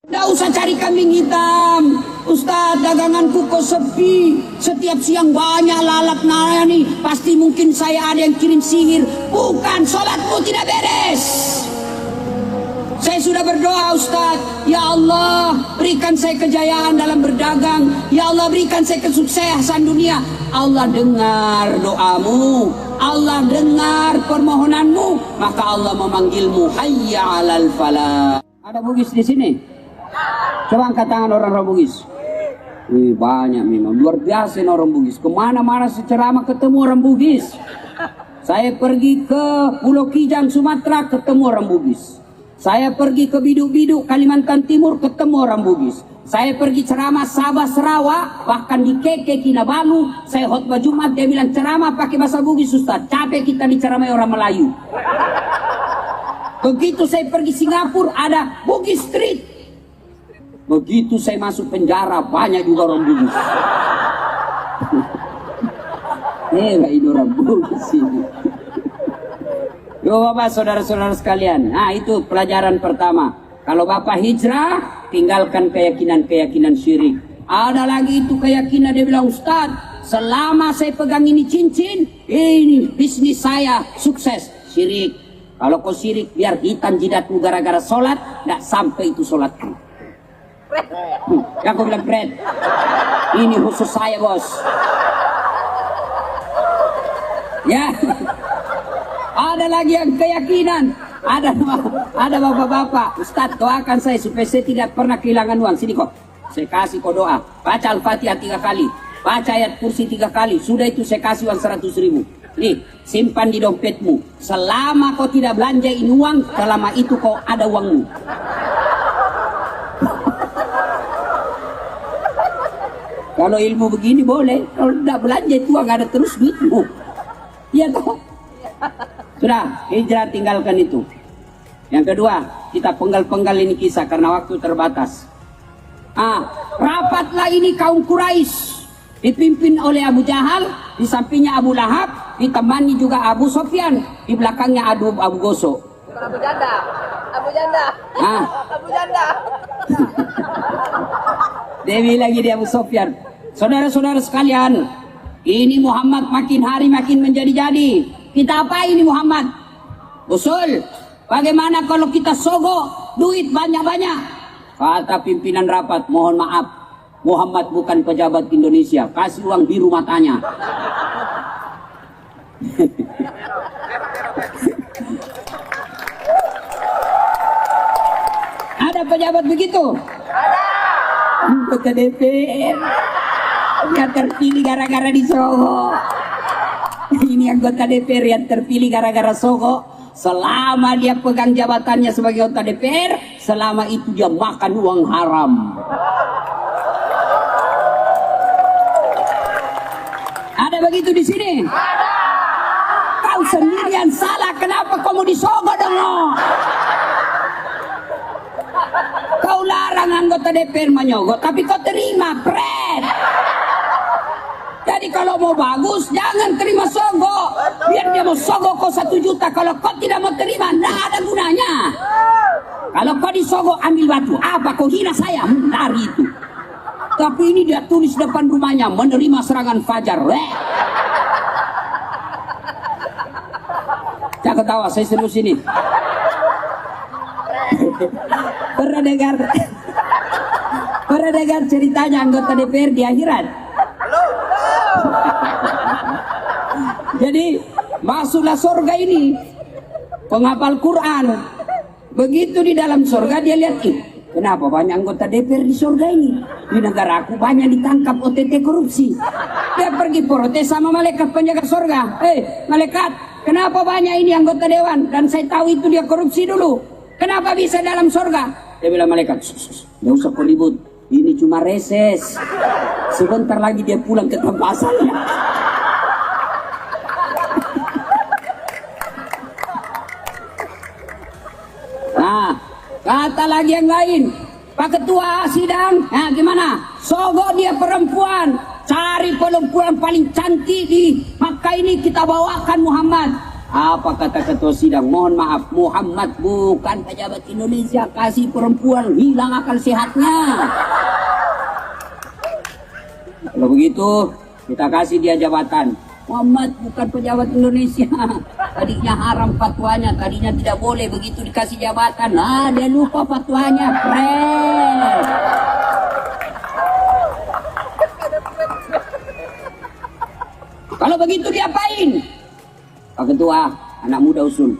Tidak usah cari kambing hitam. Ustaz, daganganku kok sepi. Setiap siang banyak lalat nih. Pasti mungkin saya ada yang kirim sihir. Bukan, sholatmu tidak beres. Saya sudah berdoa, Ustaz. Ya Allah, berikan saya kejayaan dalam berdagang. Ya Allah, berikan saya kesuksesan dunia. Allah dengar doamu. Allah dengar permohonanmu. Maka Allah memanggilmu. Hayya 'alal falah. Ada Bugis di sini? Coba angkat tangan orang Bugis. Wih, banyak memang. Luar biasa orang Bugis. Kemana-mana secerama ketemu orang Bugis. Saya pergi ke Pulau Kijang, Sumatera, ketemu orang Bugis. Saya pergi ke Biduk-Biduk, Kalimantan Timur, ketemu orang Bugis. Saya pergi ceramah Sabah, Sarawak, bahkan di Keke, Kinabalu. Saya khotbah Jumat, dia bilang ceramah pakai bahasa Bugis, Ustaz. Capek kita diceramai orang Melayu. Begitu saya pergi Singapura, ada Bugis Street. Begitu saya masuk penjara, banyak juga orang Bugis. Ini orang Bugis ini. Yo Bapak, saudara-saudara sekalian. Nah, itu pelajaran pertama. Kalau Bapak hijrah, tinggalkan keyakinan-keyakinan syirik. Ada lagi itu keyakinan, dia bilang, Ustaz, selama saya pegang ini cincin, ini bisnis saya sukses. Syirik. Kalau kau syirik, biar hitam jidatmu gara-gara sholat, tidak sampai itu sholatku. Yang aku bilang, Fred, ini khusus saya, bos. Ya, ada lagi yang keyakinan. Ada bapak-bapak, Ustaz, doakan saya supaya saya tidak pernah kehilangan uang. Sini kok, saya kasih kau doa. Baca Al-Fatihah 3 kali, baca ayat kursi 3 kali. Sudah itu saya kasih uang 100.000. Nih, simpan di dompetmu. Selama kau tidak belanja ini uang, selama itu kau ada uangmu. Kalau ilmu begini boleh, kalau tidak belanja itu uang ada terus duitmu. Iya toh? Sudah, hijrah tinggalkan itu. Yang kedua, kita penggal-penggal ini kisah karena waktu terbatas. Rapatlah ini kaum Quraisy, dipimpin oleh Abu Jahal, di sampingnya Abu Lahab, ditemani juga Abu Sofyan, di belakangnya Abu Gosok. Abu Janda. Abu Janda. Abu Janda. Dewi lagi di Abu Sofyan. Saudara-saudara sekalian, ini Muhammad makin hari makin menjadi-jadi. Kita apa ini Muhammad? Usul, bagaimana kalau kita sogok duit banyak-banyak? Kata pimpinan rapat, mohon maaf, Muhammad bukan pejabat Indonesia, kasih uang biru matanya. Ada pejabat begitu? Ada. Anggota DPR yang terpilih gara-gara disogok. Ini anggota DPR yang terpilih gara-gara sogok. Selama dia pegang jabatannya sebagai anggota DPR, selama itu dia makan uang haram. Ada begitu di sini? Ada. Kau sendirian salah, kenapa kamu disogok dong? Kau larang anggota DPR menyogok, tapi kau terima, Fred. Jadi kalau mau bagus, jangan terima sogok. Biar dia mau sogok kau 1 juta. Kalau kau tidak mau terima, tidak ada gunanya. Kalau kau disogok, ambil batu. Apa kau hina saya? Dari itu. Tapi ini dia tulis depan rumahnya, menerima serangan fajar. Jangan ketawa, saya serius ini. Pernah dengar ceritanya anggota DPR di akhirat? Jadi masuklah surga ini penghafal Quran. Begitu di dalam surga dia lihat, kenapa banyak anggota DPR di surga ini? Di negara aku banyak ditangkap OTT korupsi. Dia pergi protes sama malaikat penjaga surga. Malaikat, kenapa banyak ini anggota dewan? Dan saya tahu itu dia korupsi dulu. Kenapa bisa dalam surga? Dia bilang, malaikat, nggak usah kau ribut. Ini cuma reses. Sebentar lagi dia pulang ke tempat asalnya. Nah, kata lagi yang lain, Pak Ketua sidang, nah gimana? Sogok dia perempuan, cari perempuan paling cantik di Makkah ini kita bawakan Muhammad. Apa kata ketua sidang? Mohon maaf, Muhammad bukan pejabat Indonesia. Kasih perempuan hilang akal sehatnya. Kalau begitu, kita kasih dia jabatan. Muhammad bukan pejabat Indonesia. Tadinya haram fatwanya, tadinya tidak boleh, begitu dikasih jabatan. Nah, dia lupa fatwanya. Keren. Kalau begitu diapain? Pak Ketua, anak muda usul.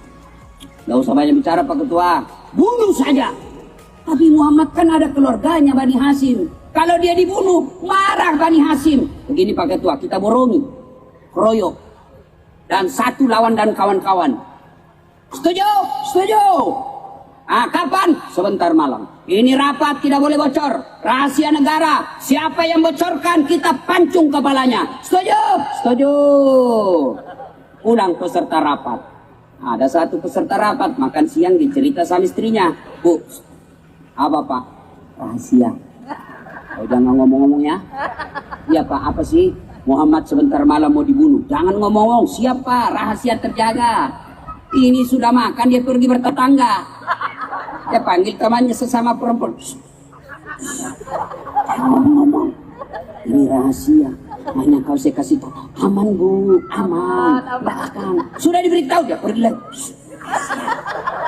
Gak usah banyak bicara Pak Ketua. Bunuh saja. Tapi Muhammad kan ada keluarganya Bani Hasyim. Kalau dia dibunuh, marah Bani Hasyim. Begini Pak Ketua, kita borongi. Kroyok. Dan satu lawan dan kawan-kawan. Setuju? Setuju? Ah, kapan? Sebentar malam. Ini rapat tidak boleh bocor. Rahasia negara. Siapa yang bocorkan, kita pancung kepalanya. Setuju? Setuju. Pulang peserta rapat. Ada satu peserta rapat makan siang dicerita sama istrinya. Bu, apa Pak? Rahasia. Oh, jangan ngomong-ngomong ya. Iya Pak, apa sih? Muhammad sebentar malam mau dibunuh. Jangan ngomong-ngomong. Siapa? Rahasia terjaga. Ini sudah makan, dia pergi bertetangga. Dia panggil temannya sesama perempuan. Jangan ngomong-ngomong. Ini rahasia. Hanya kau saya kasih tahu. Aman Bu, aman. Tidak akan. Sudah diberitahu, dia pergi lagi.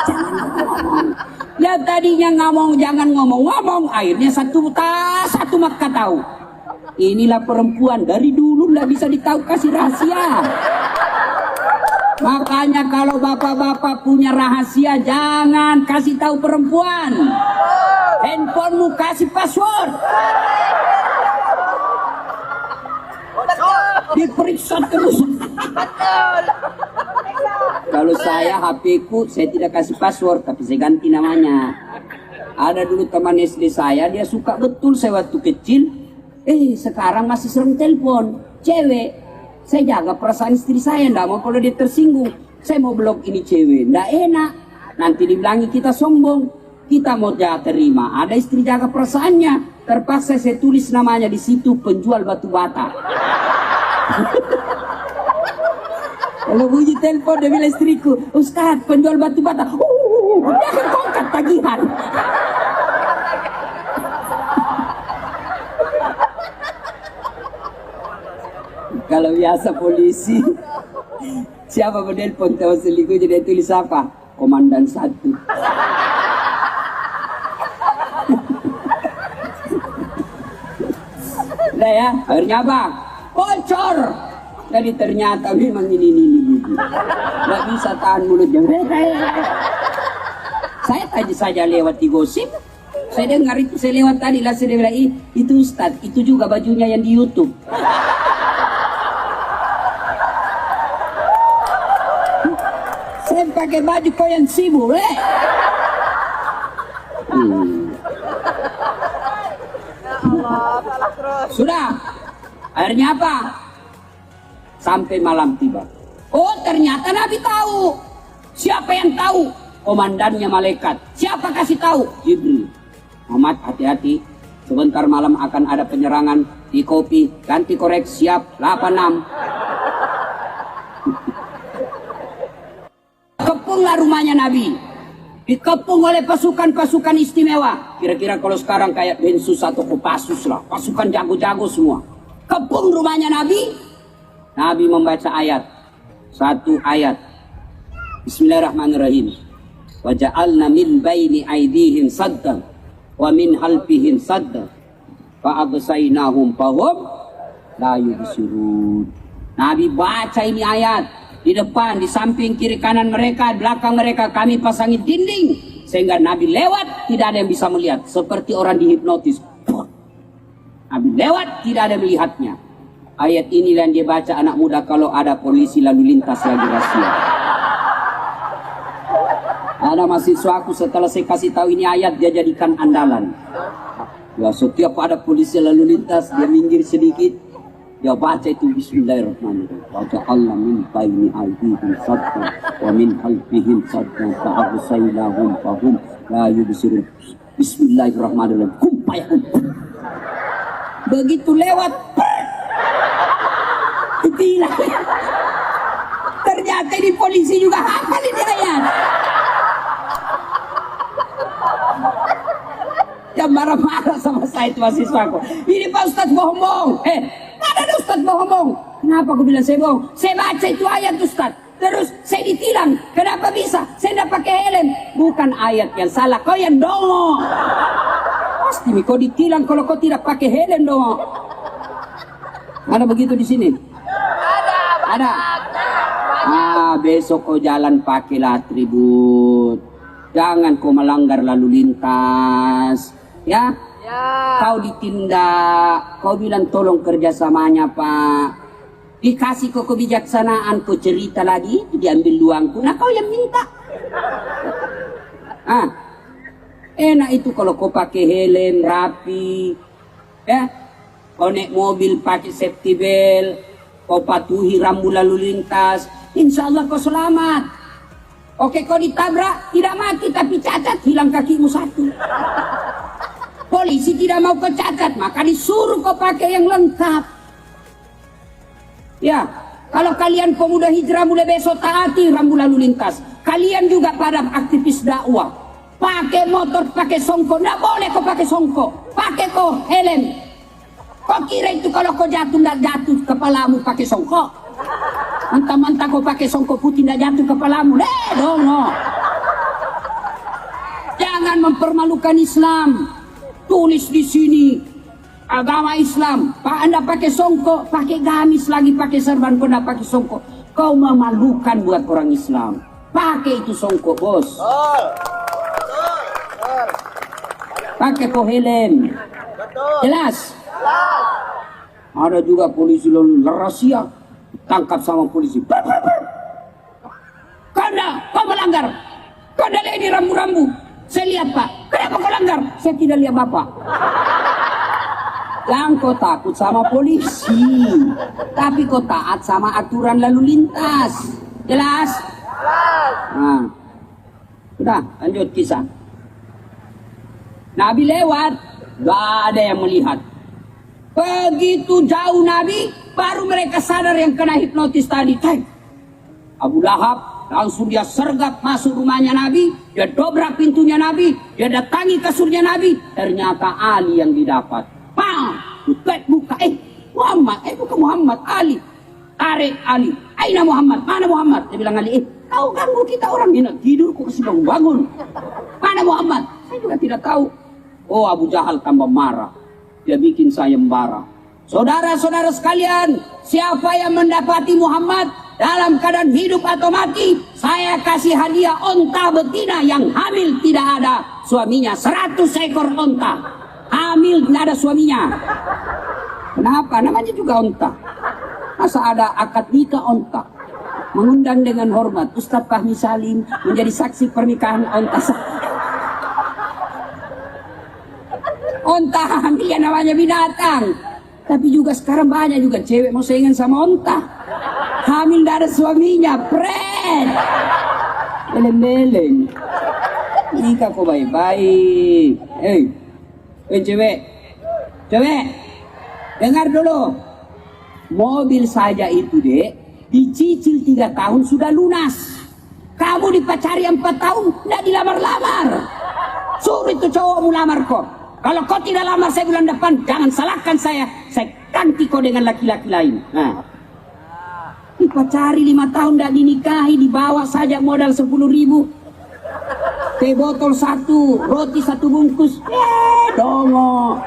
Jangan ngomong-ngomong. Ya tadinya ngomong, jangan ngomong-ngomong. Akhirnya satu maka tahu. Inilah perempuan, dari dulu nggak bisa ditahu kasih rahasia. Makanya kalau bapak-bapak punya rahasia, jangan kasih tahu perempuan. Handphonemu kasih password. Diperiksa terus. Kalau saya HP ku, saya tidak kasih password, tapi saya ganti namanya. Ada dulu teman SD saya, dia suka betul saya waktu kecil. Sekarang masih sering telepon cewek. Saya jaga perasaan istri saya, ndak mau kalau dia tersinggung. Saya mau blok ini cewek, ndak enak. Nanti dibilangi kita sombong. Kita mau terima. Ada istri jaga perasaannya. Terpaksa saya tulis namanya di situ, penjual batu bata. Kalau bunyi telepon dia bilang istriku, Ustaz penjual batu bata. Jangan kongkat tagihan. Kalau biasa polisi, siapa menelpon tahu selingkuh jadi tulis apa? Komandan 1. Nah ya, akhirnya apa? Bocor. Jadi ternyata memang ini. Gak bisa tahan mulutnya. Saya tadi saja lewat di gosip. Saya dengar itu, saya lewat tadi lah, saya bilang, itu Ustaz, itu juga bajunya yang di YouTube. Saya pakai baju kau yang sibuk, Sudah. Akhirnya apa? Sampai malam tiba. Oh, ternyata Nabi tahu. Siapa yang tahu? Komandannya malaikat. Siapa kasih tahu? Jibril. Muhammad, hati-hati. Sebentar malam akan ada penyerangan di Kopi. Ganti korek, siap. 86. Kepunglah rumahnya Nabi. Dikepung oleh pasukan-pasukan istimewa. Kira-kira kalau sekarang kayak Densus atau Kopassus lah. Pasukan jago-jago semua. Kepung rumahnya Nabi. Nabi membaca ayat. Satu ayat. Bismillahirrahmanirrahim. Wa ja'alna min baini aydihim saddan wa min halfihim saddan fa absaynahum fahum la yubsirun. Nabi baca ini ayat. Di depan, di samping, kiri, kanan mereka, belakang mereka kami pasangi dinding. Sehingga Nabi lewat, tidak ada yang bisa melihat. Seperti orang dihipnotis. Nabi lewat, tidak ada yang melihatnya. Ayat inilah yang dia baca anak muda kalau ada polisi lalu lintas lagi rahasia. Ada mahasiswa aku setelah saya kasih tahu ini ayat, dia jadikan andalan. Ya, setiap ada polisi lalu lintas, dia minggir sedikit. Dia baca itu Bismillahirrahmanirrahim. Wa ja'alna min baini aydihim saddan wa min khalfihim saddan fa absaynahum fahum la yubsirun. Bismillahirrahmanirrahim. Kumpayahum. Begitu lewat, hilang. Ternyata Ternyata ini polisi juga hafal ini ayat. Yang marah-marah sama saya itu mahasiswaku. Ini Pak Ustadz bohong-bohong. Mana ada Ustadz bohong-bohong? Kenapa aku bilang saya bohong? Saya baca itu ayat Ustadz. Terus saya ditilang. Kenapa bisa? Saya tidak pakai helm. Bukan ayat yang salah. Kau yang dongo. Pasti kau ditilang kalau kau tidak pakai helm dongo. Ada begitu di sini? Ada. Besok kau jalan pakailah atribut. Jangan kau melanggar lalu lintas. Ya? Kau ditindak. Kau bilang tolong kerjasamanya Pak. Dikasih kau kebijaksanaan, kau cerita lagi, diambil luangku. Nah kau yang minta. Enak itu kalau kau pakai helm rapi, ya. Kau naik mobil pakai safety belt, kau patuhi rambu lalu lintas, insya Allah kau selamat. Oke kau ditabrak, tidak mati tapi cacat, hilang kakimu satu. Polisi tidak mau kau cacat, maka disuruh kau pakai yang lengkap. Ya, kalau kalian pemuda hijrah mulai besok taati rambu lalu lintas. Kalian juga pada aktivis dakwah. Pakai motor, pakai songko. Nggak boleh kau pakai songko. Pakai kau helm. Kau kira itu kalau kau jatuh, nggak jatuh kepalamu pakai songko? Mentah-mentah kau pakai songko putih, nggak jatuh kepalamu. Dongo. Jangan mempermalukan Islam. Tulis di sini. Agama Islam, Pak Anda pakai songkok, pakai gamis lagi, pakai serban, kau anda pakai songkok. Kau memalukan buat orang Islam. Pakai itu songkok, bos. Pakai kau helm. Jelas? Ada juga polisi lalu rahasia, tangkap sama polisi. Kau melanggar. Kau ada ini rambu-rambu. Saya lihat Pak. Kenapa kau langgar? Saya tidak lihat Bapak. Yang kau takut sama polisi, tapi kau taat sama aturan lalu lintas. Jelas? Nah, sudah lanjut kisah. Nabi lewat, gak ada yang melihat. Begitu jauh Nabi, baru mereka sadar yang kena hipnotis tadi. Abu Lahab langsung dia sergap masuk rumahnya Nabi, dia dobrak pintunya Nabi, dia datangi kasurnya Nabi. Ternyata Ali yang didapat. Tutup buka, Muhammad, bukan Muhammad, Ali. Tarik Ali, aina Muhammad, mana Muhammad? Dia bilang Ali, kau ganggu kita orang ini, tidur kok kasih bangun-bangun. Mana Muhammad? Saya juga tidak tahu. Oh, Abu Jahal tambah marah. Dia bikin sayembara. Saudara-saudara sekalian, siapa yang mendapati Muhammad dalam keadaan hidup atau mati, saya kasih hadiah onta betina yang hamil tidak ada suaminya, 100 ekor onta. Hamil tidak ada suaminya. Kenapa? Namanya juga onta. Masa ada akad nikah onta? Mengundang dengan hormat Ustadz Fahmi Salim menjadi saksi pernikahan onta. Onta hamil ya namanya binatang. Tapi juga sekarang banyak juga cewek mau saingan sama onta. Hamil tidak ada suaminya. Pret. Beleng-beleng. Nikah kok baik-baik. Cewek, dengar dulu. Mobil saja itu dek, dicicil 3 tahun sudah lunas. Kamu dipacari 4 tahun, tidak dilamar-lamar. Suruh itu cowokmu lamar kok. Kalau kau tidak lamar saya bulan depan, jangan salahkan saya ganti kau dengan laki-laki lain. Nah. Dipacari 5 tahun, tidak dinikahi, dibawa saja modal 10.000. Teh botol 1, roti 1 bungkus. Dongo.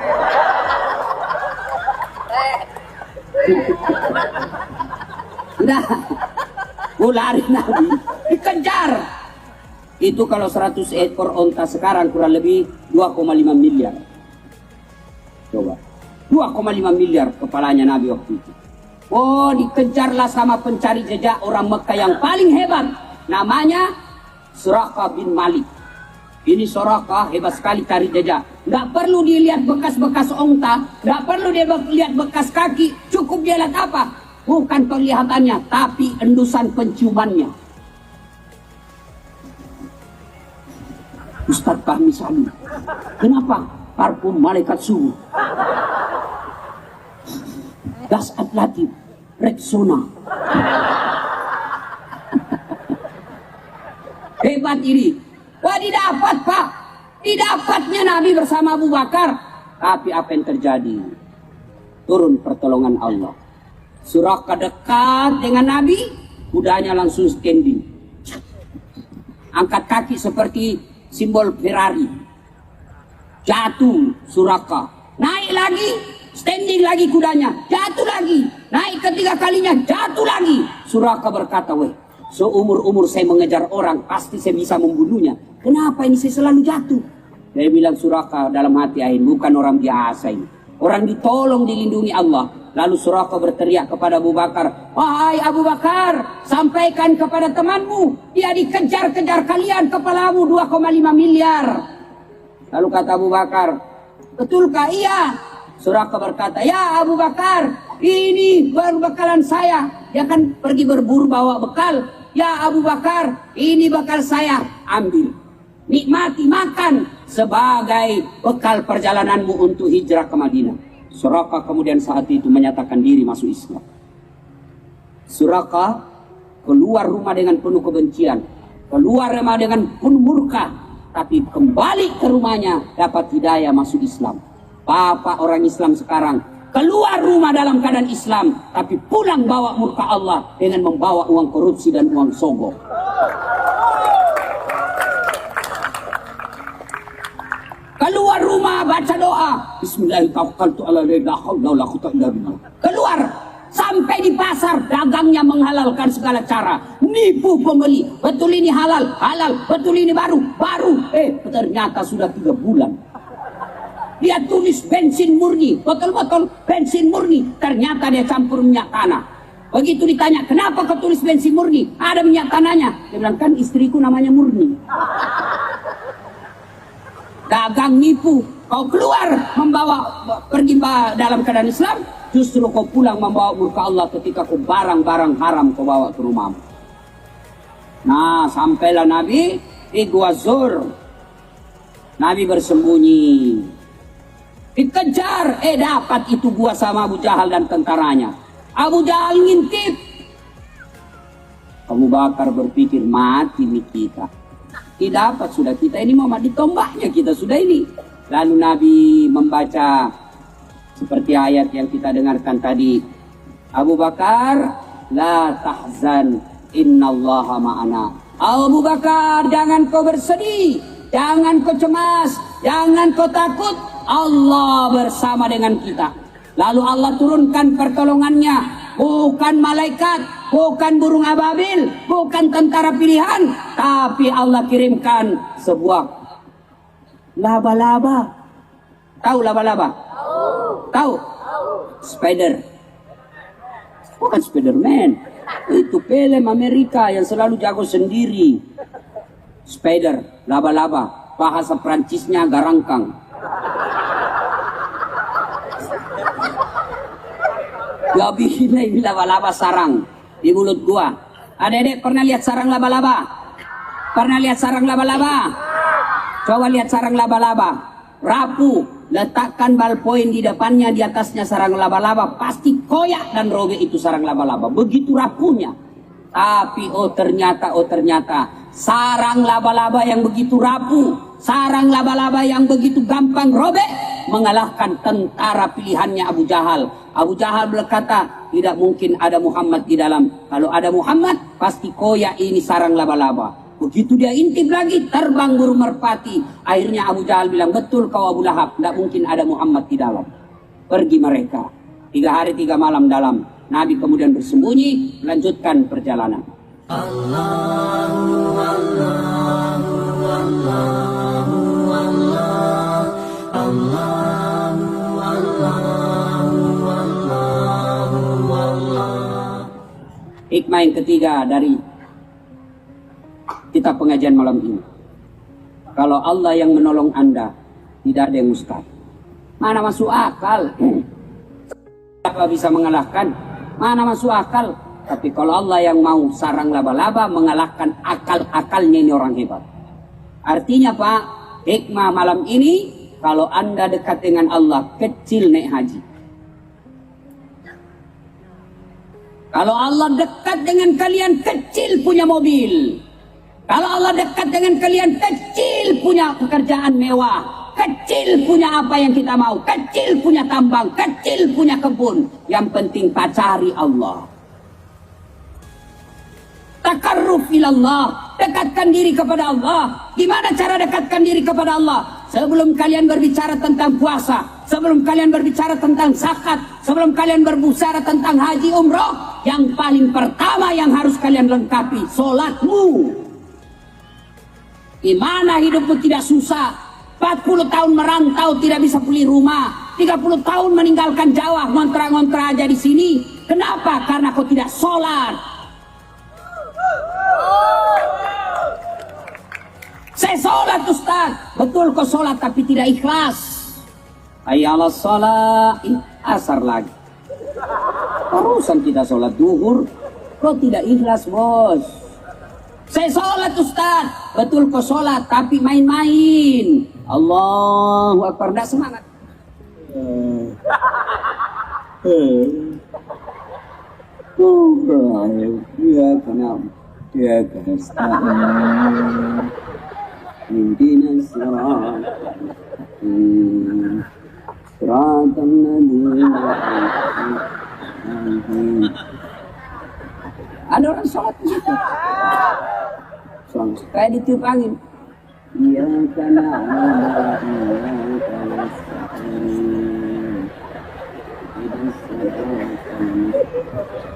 Nah, lari Nabi, dikejar. Itu kalau 100 ekor onta sekarang kurang lebih 2,5 miliar. Coba, 2,5 miliar kepalanya Nabi waktu itu. Oh, dikejarlah sama pencari jejak orang Mekah yang paling hebat. Namanya Suraqah bin Malik. Ini Suraqah hebat sekali cari jejak. Nggak perlu dilihat bekas-bekas onta, nggak perlu dia lihat bekas kaki. Cukup dia lihat apa? Bukan penglihatannya, tapi endusan penciumannya. Ustadz Fahmi Salim. Kenapa? Parfum malaikat subuh. Gas Atlantik, Rexona. hebat ini. Wah, didapat Pak. Didapatnya Nabi bersama Abu Bakar. Tapi apa yang terjadi? Turun pertolongan Allah. Suraka dekat dengan Nabi, kudanya langsung standing. Angkat kaki seperti simbol Ferrari. Jatuh Suraka. Naik lagi, standing lagi kudanya. Jatuh lagi. Naik ketiga kalinya, jatuh lagi. Suraka berkata, weh, seumur-umur saya mengejar orang, pasti saya bisa membunuhnya. Kenapa ini saya selalu jatuh? Dia bilang Suraka dalam hati Ain, bukan orang biasa ini. Orang ditolong, dilindungi Allah. Lalu Suraka berteriak kepada Abu Bakar, wahai Abu Bakar, sampaikan kepada temanmu, dia dikejar-kejar kalian, kepalamu 2,5 miliar. Lalu kata Abu Bakar, betulkah? Iya. Suraka berkata, ya Abu Bakar, ini berbekalan saya. Dia kan pergi berburu bawa bekal. Ya Abu Bakar, ini bekal saya, ambil. Nikmati, makan sebagai bekal perjalananmu untuk hijrah ke Madinah. Suraka kemudian saat itu menyatakan diri masuk Islam. Suraka keluar rumah dengan penuh kebencian, keluar rumah dengan penuh murka, tapi kembali ke rumahnya dapat hidayah masuk Islam. Bapak orang Islam sekarang keluar rumah dalam keadaan Islam, tapi pulang bawa murka Allah dengan membawa uang korupsi dan uang sogok. Keluar rumah baca doa, Bismillahirrahmanirrahim. Keluar sampai di pasar, dagangnya menghalalkan segala cara, nipu pembeli. Betul ini halal, halal. Betul ini baru, baru. Ternyata sudah 3 bulan. Dia tulis bensin murni, botol-botol bensin murni. Ternyata dia campur minyak tanah. Begitu ditanya, kenapa kau tulis bensin murni? Ada minyak tanahnya. Dia bilang, kan istriku namanya Murni. Dagang nipu, kau keluar membawa pergi dalam keadaan Islam, justru kau pulang membawa murka Allah ketika kau barang-barang haram kau bawa ke rumahmu. Nah, sampailah Nabi di Gua Zur. Nabi bersembunyi. Dikejar, dapat itu gua sama Abu Jahal dan tentaranya. Abu Jahal ngintip. Abu Bakar berpikir, mati nih kita. Tidak dapat sudah kita ini mau mati tombaknya kita sudah ini. Lalu Nabi membaca seperti ayat yang kita dengarkan tadi. Abu Bakar, la tahzan, innallaha ma'ana. Abu Bakar, jangan kau bersedih, jangan kau cemas, jangan kau takut. Allah bersama dengan kita. Lalu Allah turunkan pertolongannya, bukan malaikat, bukan burung ababil, bukan tentara pilihan, tapi Allah kirimkan sebuah laba-laba. Tahu laba-laba? Tahu? Spider. Bukan Spiderman. Itu film Amerika yang selalu jago sendiri. Spider, laba-laba. Bahasa Prancisnya garangkang. Gabihin ini laba-laba sarang di mulut gua. Adik-adik pernah lihat sarang laba-laba? Pernah lihat sarang laba-laba? Coba lihat sarang laba-laba. Rapuh, letakkan ballpoint di depannya, di atasnya sarang laba-laba, pasti koyak dan robek itu sarang laba-laba. Begitu rapuhnya. Tapi oh ternyata sarang laba-laba yang begitu rapuh, sarang laba-laba yang begitu gampang robek, mengalahkan tentara pilihannya Abu Jahal. Abu Jahal berkata, tidak mungkin ada Muhammad di dalam. Kalau ada Muhammad, pasti koyak ini sarang laba-laba. Begitu dia intip lagi, terbang burung merpati. Akhirnya Abu Jahal bilang, betul kau Abu Lahab, tidak mungkin ada Muhammad di dalam. Pergi mereka. 3 hari 3 malam dalam. Nabi kemudian bersembunyi, melanjutkan perjalanan. Allahu Allahu Allahu Allah Allahu Allahu Allahu Allah. Hikmah yang ketiga dari kita pengajian malam ini. Kalau Allah yang menolong Anda, tidak ada yang mustahil. Mana masuk akal? Siapa bisa mengalahkan? Mana masuk akal? Tapi kalau Allah yang mau sarang laba-laba mengalahkan akal-akalnya ini orang hebat. Artinya Pak, hikmah malam ini, kalau Anda dekat dengan Allah, kecil naik haji. Kalau Allah dekat dengan kalian, kecil punya mobil. Kalau Allah dekat dengan kalian, kecil punya pekerjaan mewah, kecil punya apa yang kita mau, kecil punya tambang, kecil punya kebun. Yang penting pacari Allah. Takarruf ilallah, dekatkan diri kepada Allah. Gimana cara dekatkan diri kepada Allah? Sebelum kalian berbicara tentang puasa, sebelum kalian berbicara tentang zakat, sebelum kalian berbicara tentang haji umroh, yang paling pertama yang harus kalian lengkapi, sholatmu. Gimana hidupmu tidak susah? 40 tahun merantau tidak bisa beli rumah, 30 tahun meninggalkan Jawa, ngontrak-ngontrak aja di sini. Kenapa? Karena kau tidak sholat. Saya sholat Ustaz. Betul kau sholat tapi tidak ikhlas. Hayya 'alas shalah, asar lagi. Barusan kita sholat duhur, kau tidak ikhlas bos. Saya sholat Ustaz. Betul kau sholat tapi main-main. Allahu Akbar, tidak semangat. Ya karena ada orang sholat begitu, kayak ditiup angin. Iya karena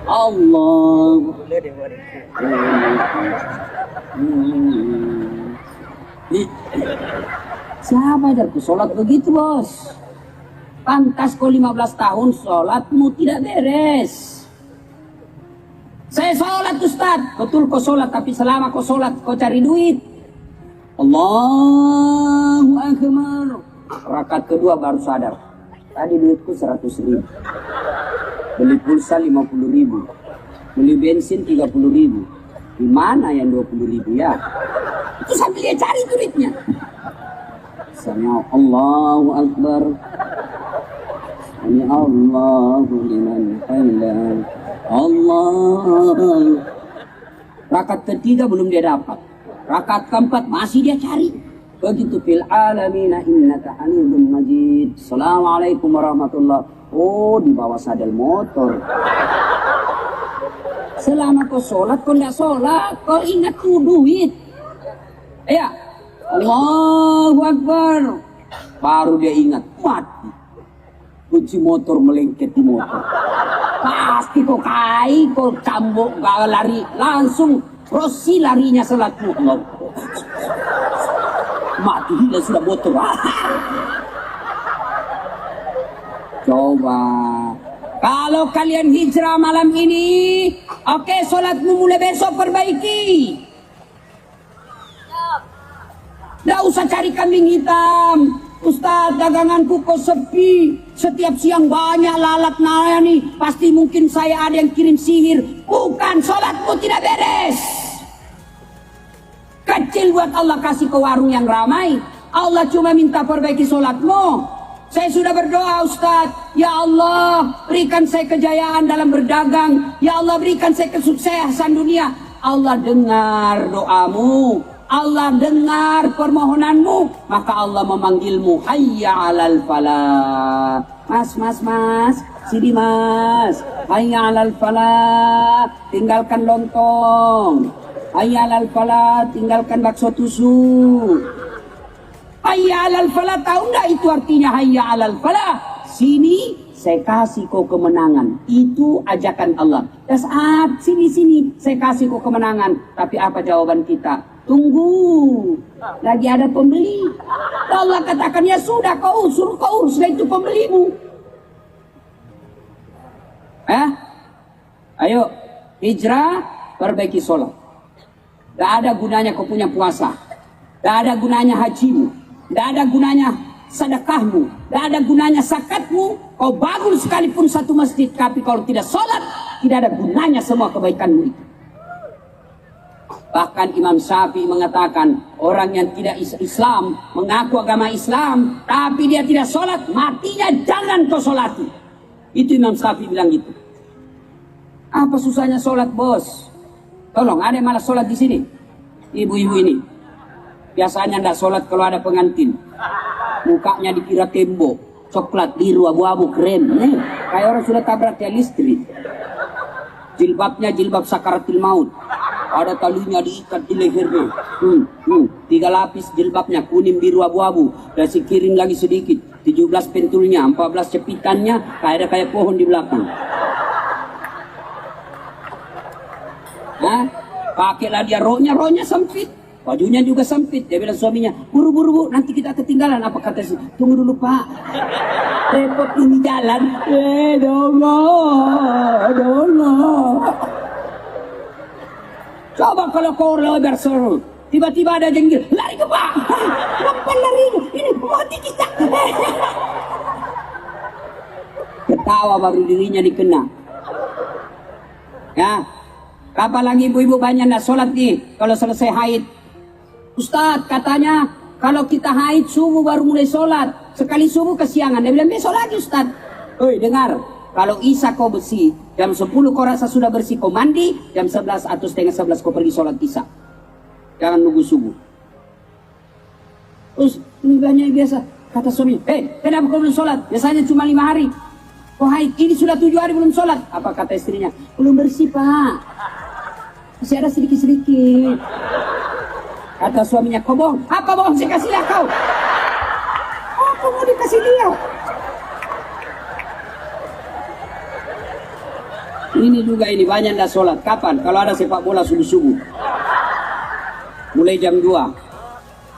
Allah. Siapa ajarku sholat begitu bos? Pantas kau 15 tahun sholatmu tidak beres. Saya sholat Ustaz. Betul kau sholat tapi selama kau sholat kau cari duit. Allahu Akbar. Rakaat kedua baru sadar. Tadi duitku 100.000. Beli pulsa 50.000. Beli bensin 30.000. Di mana yang 20.000 ya? Itu sambil dia cari duitnya. Sami Allahu Akbar. Sami Allahu liman hamidah. Allah. Rakaat ketiga belum dia dapat. Rakaat keempat masih dia cari. Begitu fil alamina innaka hamidum majid. Assalamualaikum warahmatullahi. Oh, di bawah sadel motor. Selama kau sholat, kau tidak sholat, kau ingat tuh duit. Ya, Allahu Akbar. Baru dia ingat, mati. Kunci motor melengket di motor. Pasti kau kai, kau cambuk, gak lari. Langsung Rosi larinya sholatmu. Allah. Mati dia sudah motor. Coba. Kalau kalian hijrah malam ini, oke, sholatmu mulai besok perbaiki. Nggak usah cari kambing hitam. Ustaz, daganganku kok sepi. Setiap siang banyak lalat nayani. Pasti mungkin saya ada yang kirim sihir. Bukan, sholatmu tidak beres. Kecil buat Allah kasih ke warung yang ramai. Allah cuma minta perbaiki sholatmu. Saya sudah berdoa Ustaz. Ya Allah, berikan saya kejayaan dalam berdagang. Ya Allah, berikan saya kesuksesan dunia. Allah dengar doamu. Allah dengar permohonanmu. Maka Allah memanggilmu. Hayya 'alal falah. Mas, sini mas. Hayya 'alal falah. Tinggalkan lontong. Hayya 'alal falah. Tinggalkan bakso tusuk. Hayya 'alal falah, tahu enggak itu artinya hayya 'alal falah? Sini saya kasih kau kemenangan. Itu ajakan Allah. Dan saat sini saya kasih kau kemenangan. Tapi apa jawaban kita? Tunggu. Lagi ada pembeli. Allah katakan ya sudah kau urus itu pembelimu. Ayo hijrah, perbaiki sholat. Gak ada gunanya kau punya puasa. Gak ada gunanya hajimu. Gak ada gunanya sedekahmu. Gak ada gunanya zakatmu. Kau bangun sekalipun satu masjid, tapi kalau tidak sholat, tidak ada gunanya semua kebaikanmu itu. Bahkan Imam Syafi'i mengatakan, orang yang tidak Islam, mengaku agama Islam, tapi dia tidak sholat, matinya jangan kau sholati. Itu Imam Syafi'i bilang gitu. Apa susahnya sholat bos? Tolong, ada yang malas sholat di sini? Ibu-ibu ini biasanya ndak sholat kalau ada pengantin. Mukanya dikira tembok, coklat, biru, abu-abu, keren. Kayak orang sudah tabrak tiang listrik. Jilbabnya jilbab sakaratul maut. Ada talinya diikat di lehernya. 3 lapis jilbabnya, kuning, biru, abu-abu. Dan sekiring lagi sedikit. 17 pentulnya, 14 cepitannya, kayak pohon di belakang. Pakailah dia rohnya sempit. Bajunya juga sempit. Dia bilang suaminya, buru-buru bu, nanti kita ketinggalan. Apa kata sih? Tunggu dulu pak. Repot ini jalan. Dongo. Coba kalau kau lebar seru, tiba-tiba ada jenggil, lari ke pak. Kapan lari? Ini mati kita. Ketawa baru dirinya dikena. Ya, kapan lagi ibu-ibu banyak ndak sholat nih? Kalau selesai haid, Ustadz katanya kalau kita haid subuh baru mulai sholat. Sekali subuh kesiangan. Dia bilang besok lagi Ustadz. Oi dengar, kalau isya kau bersih, jam 10 kau rasa sudah bersih, kau mandi, jam 11 atau setengah 11 kau pergi sholat isya. Jangan nunggu subuh. Terus ini banyak biasa. Kata suami, kenapa kau belum sholat? Biasanya cuma 5 hari. Kau haid, ini sudah 7 hari belum sholat. Apa kata istrinya? Belum bersih pak. Masih ada sedikit-sedikit. Kata suaminya, kau bohong. Apa bohong? Saya kasih lihat kau. Apa mau dikasih lihat? Ini juga ini banyak ndak sholat. Kapan? Kalau ada sepak bola subuh-subuh. Mulai jam 2.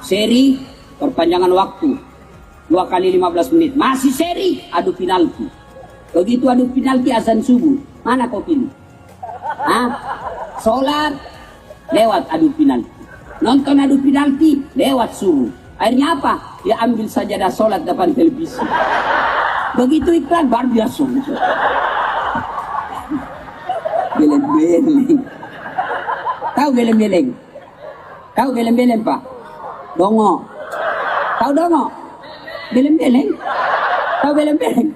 Seri perpanjangan waktu. 2 kali 15 menit. Masih seri adu penalti. Begitu adu penalti azan subuh. Mana kau pilih? Sholat lewat adu penalti. Nonton adu penalti lewat subuh. Akhirnya apa? Dia ambil sajadah sholat depan televisi. Begitu iklan baru dia subuh. Beleng-beleng. Tahu beleng-beleng? Tahu beleng-beleng pak? Dongo. Tahu dongo? Beleng-beleng. Tahu beleng-beleng?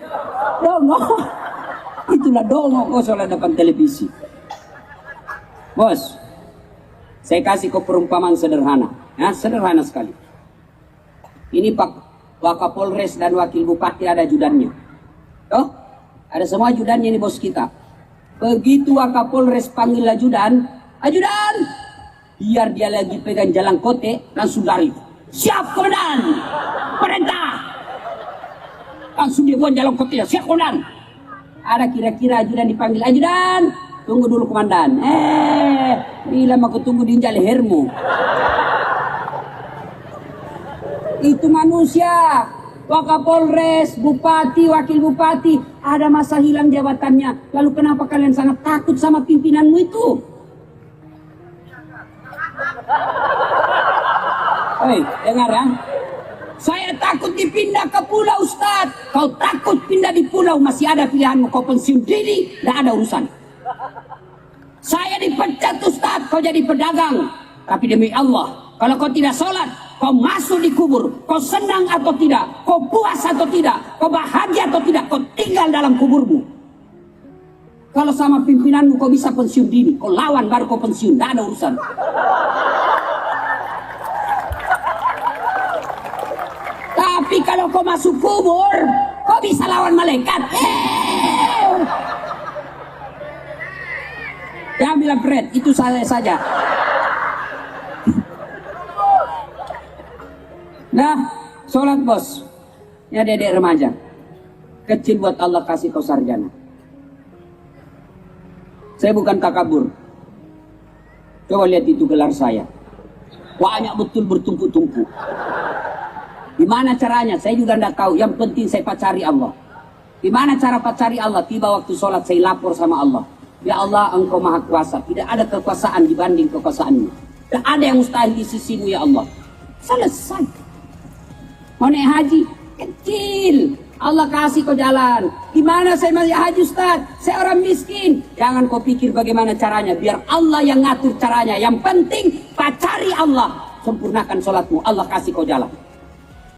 Dongo. Itulah dongo kau sholat depan televisi. Bos, saya kasih kau perumpamaan sederhana. Ya, sederhana sekali. Ini Pak Wakapolres dan Wakil Bupati ada ajudannya. Toh? Ada semua ajudannya ini bos kita. Begitu Wakapolres panggil ajudan, biar dia lagi pegang jalan kote, langsung lari. Siap komandan, perintah. Langsung dia buang jalan kote, siap komandan. Ada kira-kira ajudan dipanggil, ajudan, tunggu dulu komandan. Bila aku tunggu di lehermu. Itu manusia. Wakapolres, bupati, wakil bupati, ada masa hilang jabatannya. Lalu kenapa kalian sangat takut sama pimpinanmu itu? Dengar ya. Saya takut dipindah ke pulau Ustadz. Kau takut pindah di pulau, masih ada pilihanmu. Kau pensiun dini, tidak ada urusan. Saya dipecat Ustadz, kau jadi pedagang. Tapi demi Allah, kalau kau tidak sholat, kau masuk di kubur, kau senang atau tidak, kau puas atau tidak, kau bahagia atau tidak, kau tinggal dalam kuburmu. Kalau sama pimpinanmu kau bisa pensiun dini, kau lawan baru kau pensiun, tidak ada urusan. Tapi kalau kau masuk kubur, kau bisa lawan malaikat. Ya bilang Fred, itu saya saja. Nah, sholat bos. Ya dedek remaja. Kecil buat Allah kasih kau sarjana. Saya bukan takabur. Coba lihat itu gelar saya. Banyak betul bertumpuk-tumpuk. Gimana caranya? Saya juga tidak tahu. Yang penting saya pacari Allah. Gimana cara pacari Allah? Tiba waktu sholat saya lapor sama Allah. Ya Allah, Engkau Maha Kuasa. Tidak ada kekuasaan dibanding kekuasaanmu. Tidak ada yang mustahil di sisimu ya Allah. Selesai. Mau naik haji, kecil. Allah kasih kau jalan. Gimana saya mau haji Ustaz? Saya orang miskin. Jangan kau pikir bagaimana caranya. Biar Allah yang ngatur caranya. Yang penting pacari Allah. Sempurnakan sholatmu. Allah kasih kau jalan.